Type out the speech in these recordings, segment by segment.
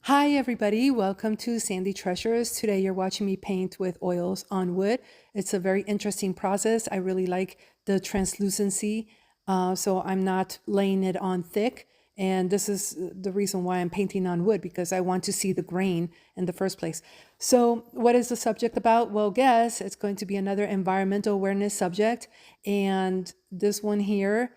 Hi everybody, welcome to Sandy Treasures. Today you're watching me paint with oils on wood. It's a very interesting process. I really like the translucency, so I'm not laying it on thick. And this is the reason why I'm painting on wood, because I want to see the grain in the first place. So what is the subject about? Well, guess it's going to be another environmental awareness subject. And this one here,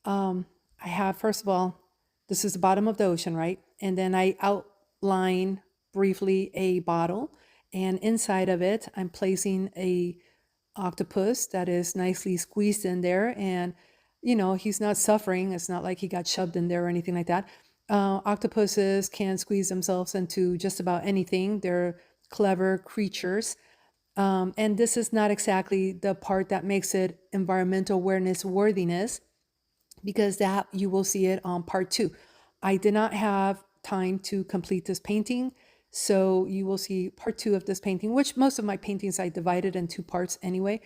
I have, first of all, this is the bottom of the ocean, right? And then I outline briefly a bottle, and inside of it I'm placing a octopus that is nicely squeezed in there, and he's not suffering. It's not like he got shoved in there or anything like that. Octopuses can squeeze themselves into just about anything. They're clever creatures, and this is not exactly the part that makes it environmental awareness worthiness, because that you will see it on part 2. I did not have time to complete this painting, so you will see part 2 of this painting, which most of my paintings I divided in 2 parts anyway.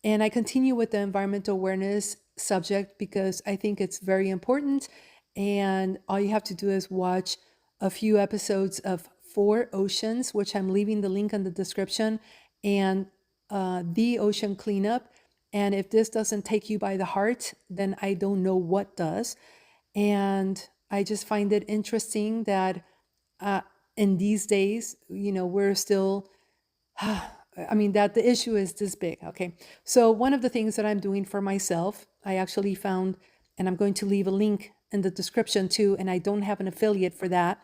And I continue with the environmental awareness subject because I think it's very important, and all you have to do is watch a few episodes of 4 Oceans, which I'm leaving the link in the description, and The Ocean Cleanup. And if this doesn't take you by the heart, then I don't know what does. And I just find it interesting that in these days, we're still, I mean, that the issue is this big. Okay. So one of the things that I'm doing for myself, I actually found, and I'm going to leave a link in the description too, and I don't have an affiliate for that.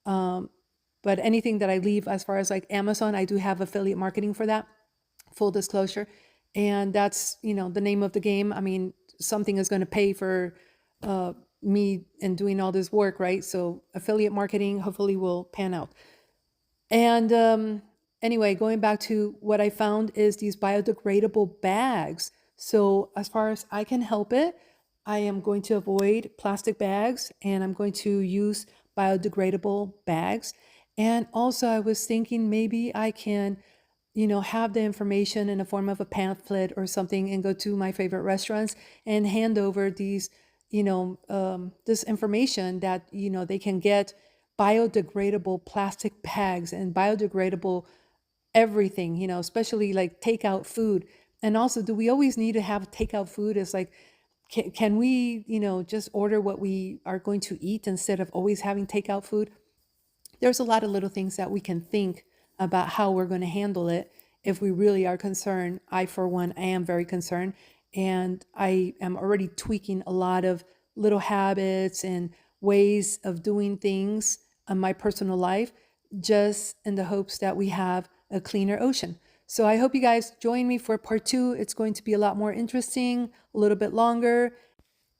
But anything that I leave as far as like Amazon, I do have affiliate marketing for that, full disclosure. And that's, the name of the game. I mean, something is going to pay for me and doing all this work, right? So affiliate marketing hopefully will pan out. And anyway, going back to what I found is these biodegradable bags. So as far as I can help it, I am going to avoid plastic bags, and I'm going to use biodegradable bags. And also I was thinking maybe I can have the information in the form of a pamphlet or something, and go to my favorite restaurants and hand over these, this information that, they can get biodegradable plastic bags and biodegradable everything, especially like takeout food. And also, do we always need to have takeout food? It's like, can we, just order what we are going to eat instead of always having takeout food? There's a lot of little things that we can think about how we're going to handle it if we really are concerned. I, for one, I am very concerned, and I am already tweaking a lot of little habits and ways of doing things in my personal life, just in the hopes that we have a cleaner ocean. So I hope you guys join me for part 2. It's going to be a lot more interesting, a little bit longer.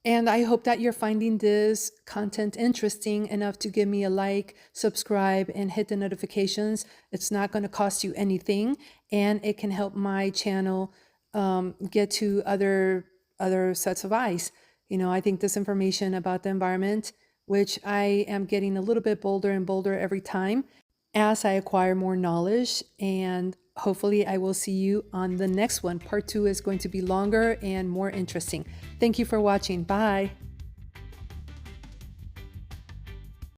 And I hope that you're finding this content interesting enough to give me a like, subscribe, and hit the notifications. It's not going to cost you anything, and it can help my channel get to other sets of eyes. I think this information about the environment, which I am getting a little bit bolder and bolder every time as I acquire more knowledge, and hopefully I will see you on the next one. Part 2 is going to be longer and more interesting. Thank you for watching. Bye.